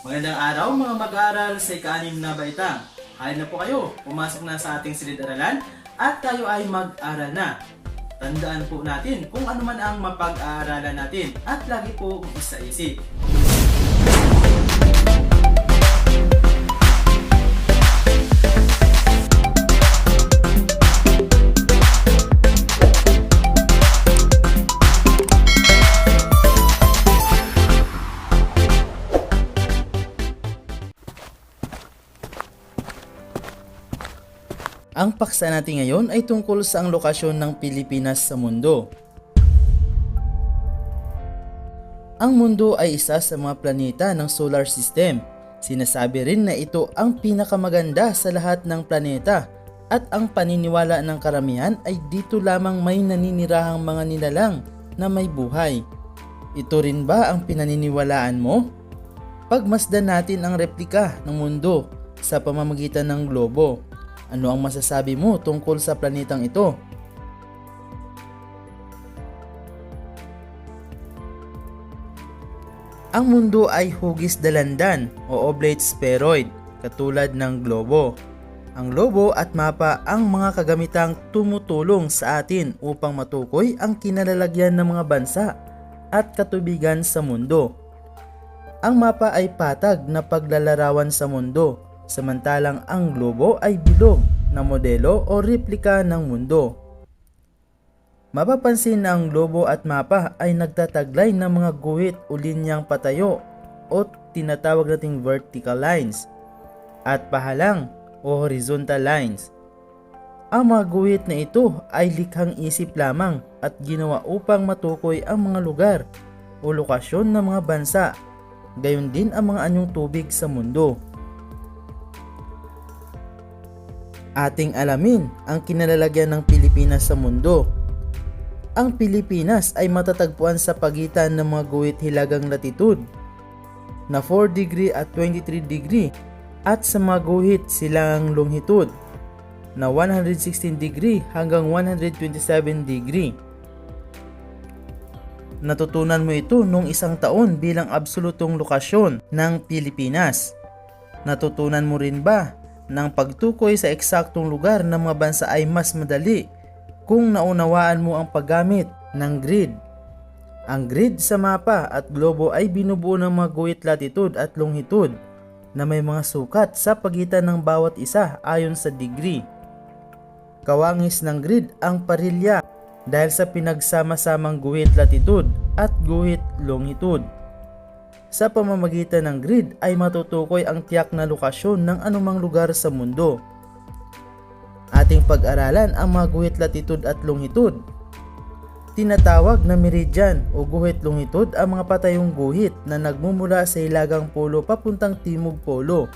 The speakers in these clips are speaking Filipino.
Magandang araw mga mag-aaral sa ika-6 na baitang. Halina na po kayo, pumasok na sa ating silid-aralan at tayo ay mag-aral na. Tandaan po natin kung ano man ang mapag-aaralan natin at lagi po isa-isip. Ang paksa natin ngayon ay tungkol sa ang lokasyon ng Pilipinas sa mundo. Ang mundo ay isa sa mga planeta ng solar system. Sinasabi rin na ito ang pinakamaganda sa lahat ng planeta at ang paniniwala ng karamihan ay dito lamang may naninirahang mga nilalang na may buhay. Ito rin ba ang pinaniniwalaan mo? Pagmasdan natin ang replika ng mundo sa pamamagitan ng globo. Ano ang masasabi mo tungkol sa planetang ito? Ang mundo ay hugis dalandan o oblate spheroid, katulad ng globo. Ang globo at mapa ang mga kagamitang tumutulong sa atin upang matukoy ang kinalalagyan ng mga bansa at katubigan sa mundo. Ang mapa ay patag na paglalarawan sa mundo, samantalang ang globo ay bilog na modelo o replika ng mundo. Mapapansin na ang globo at mapa ay nagtataglay ng mga guhit o linyang patayo o tinatawag nating vertical lines at pahalang o horizontal lines. Ang mga guhit na ito ay likhang isip lamang at ginawa upang matukoy ang mga lugar o lokasyon ng mga bansa, gayon din ang mga anyong tubig sa mundo. Ating alamin ang kinalalagyan ng Pilipinas sa mundo. Ang Pilipinas ay matatagpuan sa pagitan ng mga guhit hilagang latitude na 4 degree at 23 degree at sa mga guhit silang longitude na 116 degree hanggang 127 degree. Natutunan mo ito nung isang taon bilang absolutong lokasyon ng Pilipinas. Natutunan mo rin ba ng pagtukoy sa eksaktong lugar ng mga bansa ay mas madali kung naunawaan mo ang paggamit ng grid? Ang grid sa mapa at globo ay binubuo ng mga guhit latitude at longitude na may mga sukat sa pagitan ng bawat isa ayon sa degree. Kawangis ng grid ang parilya dahil sa pinagsama-samang guhit latitude at guhit longitude. Sa pamamagitan ng grid ay matutukoy ang tiyak na lokasyon ng anumang lugar sa mundo. Ating pag-aralan ang mga guhit latitude at longitude. Tinatawag na meridian o guhit longitude ang mga patayong guhit na nagmumula sa hilagang polo papuntang timog polo.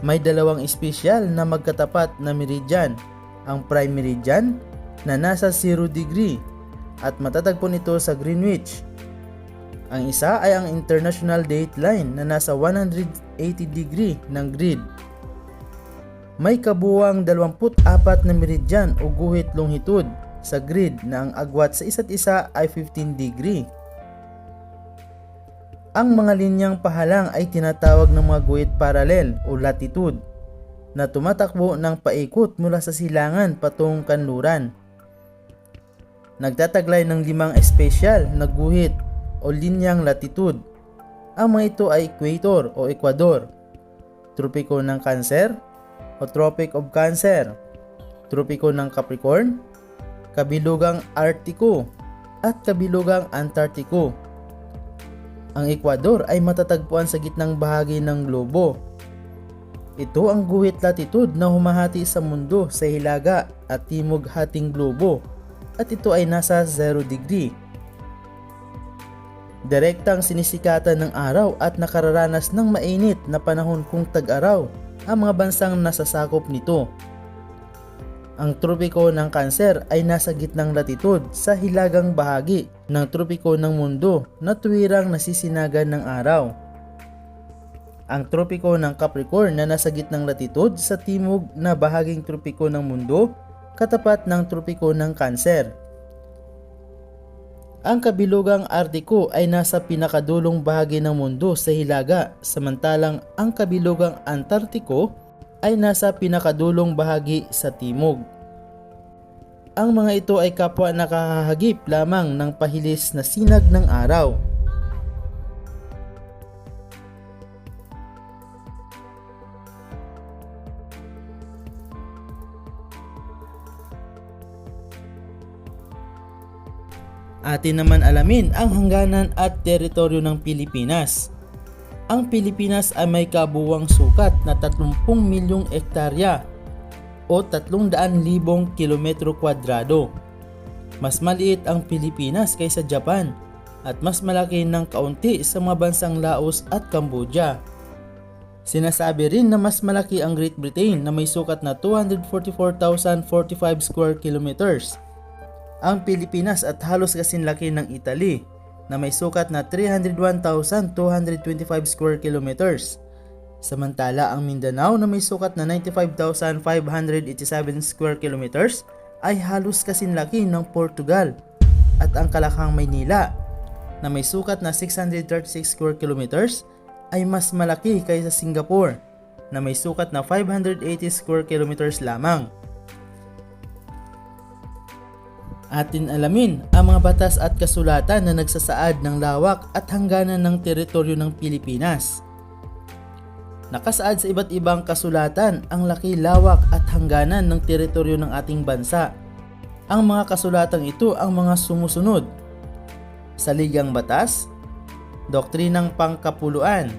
May dalawang espesyal na magkatapat na meridian, ang prime meridian na nasa 0 degree at matatagpuan ito sa Greenwich. Ang isa ay ang International Dateline na nasa 180 degree ng grid. May kabuuang 24 na meridian o guhit longitude sa grid na ang agwat sa isa't isa ay 15 degree. Ang mga linyang pahalang ay tinatawag ng mga guhit parallel o latitude na tumatakbo ng paikot mula sa silangan patungong kanluran. Nagtataglay ng 5 espesyal na guhit o linyang latitude. Ang mga ito ay equator o Ecuador, tropiko ng Cancer o Tropic of Cancer, tropiko ng Capricorn, kabilugang Artiko at kabilugang Antartiko. Ang Ecuador ay matatagpuan sa gitnang bahagi ng globo. Ito ang guhit latitude na humahati sa mundo sa hilaga at timog hating globo at ito ay nasa 0 degree. Direktang sinisikatan ng araw at nakararanas ng mainit na panahon kung tag-araw ang mga bansang nasasakop nito. Ang tropiko ng Cancer ay nasa gitnang latitude sa hilagang bahagi ng tropiko ng mundo na tuwirang nasisinagan ng araw. Ang tropiko ng Capricorn na nasa gitnang latitude sa timog na bahaging tropiko ng mundo katapat ng tropiko ng Cancer. Ang kabilugang Artiko ay nasa pinakadulong bahagi ng mundo sa hilaga, samantalang ang kabilugang Antartiko ay nasa pinakadulong bahagi sa timog. Ang mga ito ay kapwa nakahahagip lamang ng pahilis na sinag ng araw. Atin naman alamin ang hangganan at teritoryo ng Pilipinas. Ang Pilipinas ay may kabuuang sukat na 30 milyong ektarya o 300,000 kilometro kwadrado. Mas maliit ang Pilipinas kaysa Japan at mas malaki ng kaunti sa mga bansang Laos at Cambodia. Sinasabi rin na mas malaki ang Great Britain na may sukat na 244,045 square kilometers. Ang Pilipinas at halos kasinlaki ng Italy na may sukat na 301,225 square kilometers. Samantala ang Mindanao na may sukat na 95,587 square kilometers ay halos kasinlaki ng Portugal. At ang Kalakhang Maynila na may sukat na 636 square kilometers ay mas malaki kaysa Singapore na may sukat na 580 square kilometers lamang. Atin alamin ang mga batas at kasulatan na nagsasaad ng lawak at hangganan ng teritoryo ng Pilipinas. Nakasaad sa iba't ibang kasulatan ang laki, lawak at hangganan ng teritoryo ng ating bansa. Ang mga kasulatang ito ang mga sumusunod: Saligang Batas, Doktrinang Pangkapuluan,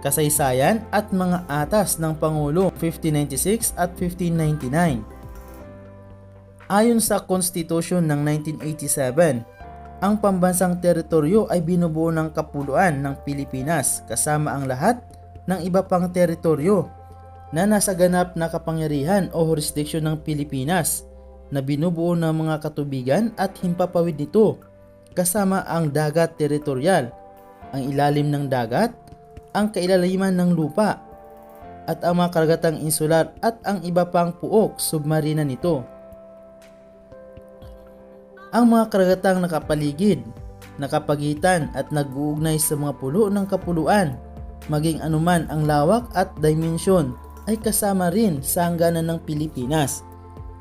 Kasaysayan at mga Atas ng Pangulo 1596 at 1599. Ayon sa Konstitusyon ng 1987, ang pambansang teritoryo ay binubuo ng kapuluan ng Pilipinas kasama ang lahat ng iba pang teritoryo na nasa ganap na kapangyarihan o jurisdiksyon ng Pilipinas na binubuo ng mga katubigan at himpapawid nito kasama ang dagat teritorial, ang ilalim ng dagat, ang kailaliman ng lupa, at ang mga karagatang insular at ang iba pang puok submarina nito. Ang mga karagatang nakapaligid, nakapagitan at nag-uugnay sa mga pulo ng kapuluan, maging anuman ang lawak at dimensyon, ay kasama rin sa hangganan ng Pilipinas.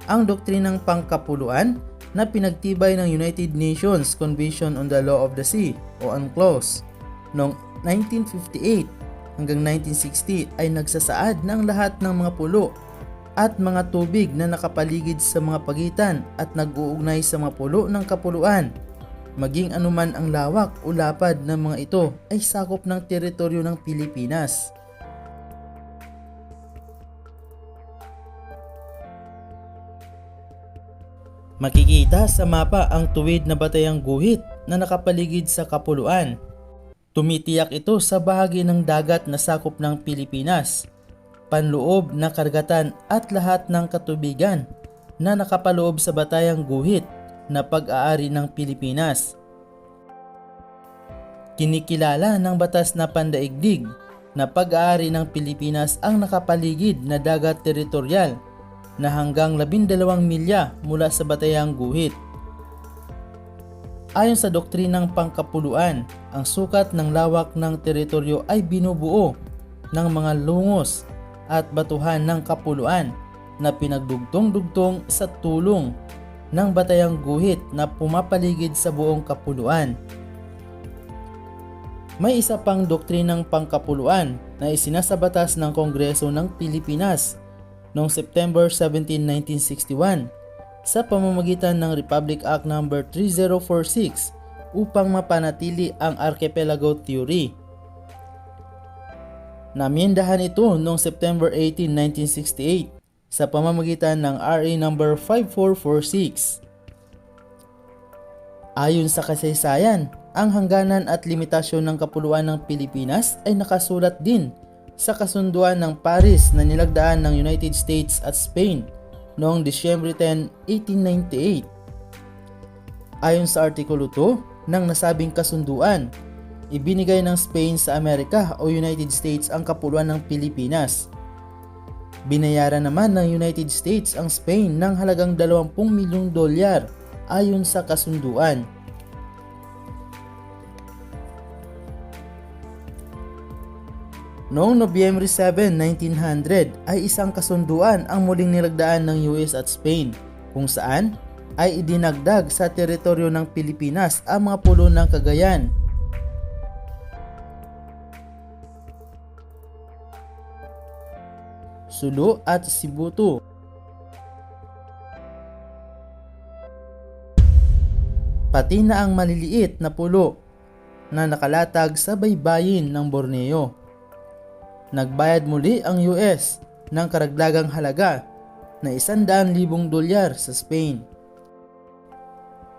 Ang doktrinang pangkapuluan na pinagtibay ng United Nations Convention on the Law of the Sea o UNCLOS noong 1958 hanggang 1960 ay nagsasaad ng lahat ng mga pulo at mga tubig na nakapaligid sa mga pagitan at nag-uugnay sa mga pulo ng kapuluan, maging anuman ang lawak o lapad ng mga ito ay sakop ng teritoryo ng Pilipinas. Makikita sa mapa ang tuwid na batayang guhit na nakapaligid sa kapuluan. Tumitiyak ito sa bahagi ng dagat na sakop ng Pilipinas, panloob na karagatan at lahat ng katubigan na nakapaloob sa batayang guhit na pag-aari ng Pilipinas. Kinikilala ng batas na pandaigdig na pag-aari ng Pilipinas ang nakapaligid na dagat teritorial na hanggang 12 milya mula sa batayang guhit. Ayon sa doktrinang pangkapuluan, ang sukat ng lawak ng teritoryo ay binubuo ng mga lungos at batuhan ng kapuluan na pinagdugtong-dugtong sa tulong ng batayang guhit na pumapaligid sa buong kapuluan. May isa pang doktrinang pangkapuluan na isinasabatas ng Kongreso ng Pilipinas noong September 17, 1961 sa pamamagitan ng Republic Act No. 3046 upang mapanatili ang Archipelago Theory. Namiendahan ito noong September 18, 1968 sa pamamagitan ng RA No. 5446. Ayon sa kasaysayan, ang hangganan at limitasyon ng kapuluan ng Pilipinas ay nakasulat din sa kasunduan ng Paris na nilagdaan ng United States at Spain noong Disyembre 10, 1898. Ayon sa Artikulo 2 ng nasabing kasunduan, ibinigay ng Spain sa Amerika o United States ang kapuluan ng Pilipinas. Binayaran naman ng United States ang Spain ng halagang $20 milyong ayon sa kasunduan. Noong Nobyembre 7, 1900 ay isang kasunduan ang muling nilagdaan ng US at Spain kung saan ay idinagdag sa teritoryo ng Pilipinas ang mga pulo ng Cagayan, Sulu at Sibutu. Pati na ang maliliit na pulo na nakalatag sa baybayin ng Borneo. Nagbayad muli ang US ng karagdagang halaga na $100,000 sa Spain.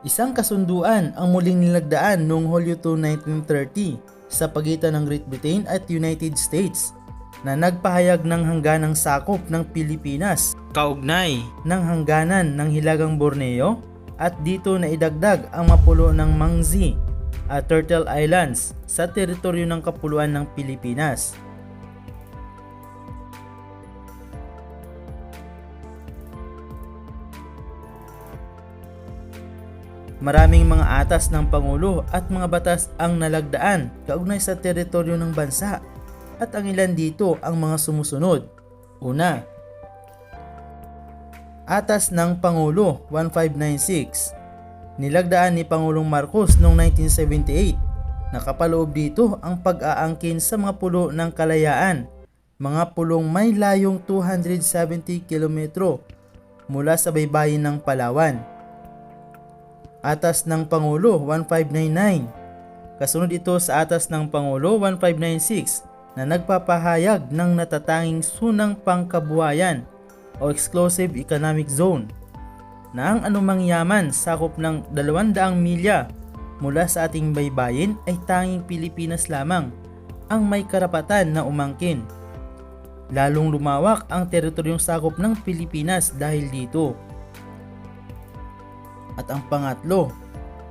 Isang kasunduan ang muling nilagdaan noong Hulyo 2, 1930 sa pagitan ng Great Britain at United States na nagpahayag ng hangganang sakop ng Pilipinas kaugnay ng hangganan ng Hilagang Borneo at dito na idagdag ang mapulo ng Mangzi at Turtle Islands sa teritoryo ng kapuluan ng Pilipinas. Maraming mga atas ng Pangulo at mga batas ang nalagdaan kaugnay sa teritoryo ng bansa at ang ilan dito ang mga sumusunod. Una, Atas ng Pangulo 1596. Nilagdaan ni Pangulong Marcos noong 1978. Nakapaloob dito ang pag-aangkin sa mga pulo ng kalayaan, mga pulong may layong 270 kilometro mula sa baybayin ng Palawan. Atas ng Pangulo 1599. Kasunod ito sa Atas ng Pangulo 1596 na nagpapahayag ng natatanging sunang pangkabuhayan o Exclusive Economic Zone na ang anumang yaman sakop ng 200 milya mula sa ating baybayin ay tanging Pilipinas lamang ang may karapatan na umangkin. Lalong lumawak ang teritoryong sakop ng Pilipinas dahil dito. At ang pangatlo,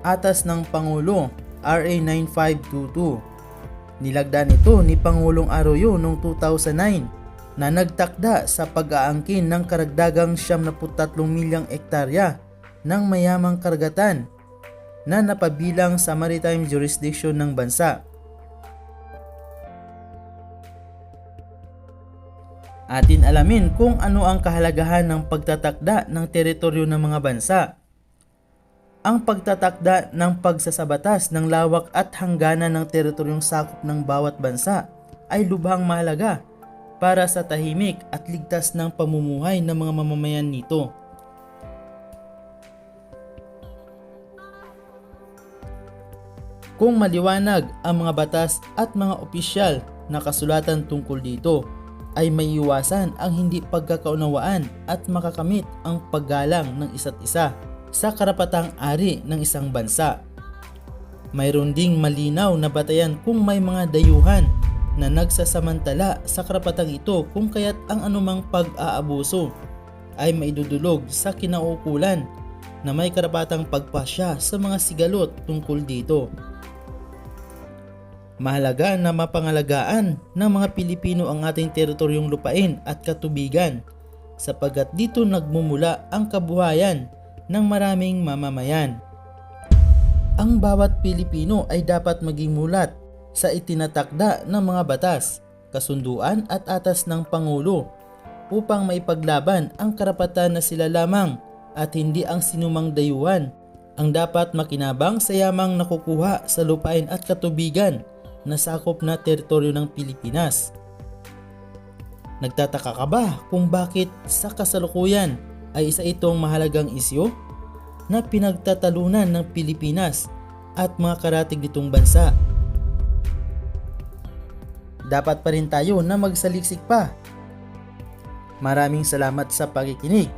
Atas ng Pangulo RA 9522. Nilagdaan ito ni Pangulong Arroyo noong 2009 na nagtakda sa pag-aangkin ng karagdagang 73 milyang ektarya ng mayamang karagatan na napabilang sa maritime jurisdiction ng bansa. Atin alamin kung ano ang kahalagahan ng pagtatakda ng teritoryo ng mga bansa. Ang pagtatakda ng pagsasabatas ng lawak at hangganan ng teritoryong sakop ng bawat bansa ay lubhang mahalaga para sa tahimik at ligtas ng pamumuhay ng mga mamamayan nito. Kung maliwanag ang mga batas at mga opisyal na kasulatan tungkol dito, ay may iwasan ang hindi pagkakaunawaan at makakamit ang paggalang ng isa't isa sa karapatang ari ng isang bansa. Mayroon ding malinaw na batayan kung may mga dayuhan na nagsasamantala sa karapatang ito kung kaya't ang anumang pag-aabuso ay maidudulog sa kinaukulan na may karapatang pagpasya sa mga sigalot tungkol dito. Mahalaga na mapangalagaan ng mga Pilipino ang ating teritoryong lupain at katubigan sapagkat dito nagmumula ang kabuhayan ng maraming mamamayan. Ang bawat Pilipino ay dapat maging mulat sa itinatakda ng mga batas, kasunduan at atas ng Pangulo upang maipaglaban ang karapatan na sila lamang at hindi ang sinumang dayuhan ang dapat makinabang sa yamang nakukuha sa lupain at katubigan na sakop na teritoryo ng Pilipinas. Nagtataka ka ba kung bakit sa kasalukuyan ay isa itong mahalagang isyu na pinagtatalunan ng Pilipinas at mga karatig nitong bansa? Dapat pa rin tayo na magsaliksik pa. Maraming salamat sa pakikinig.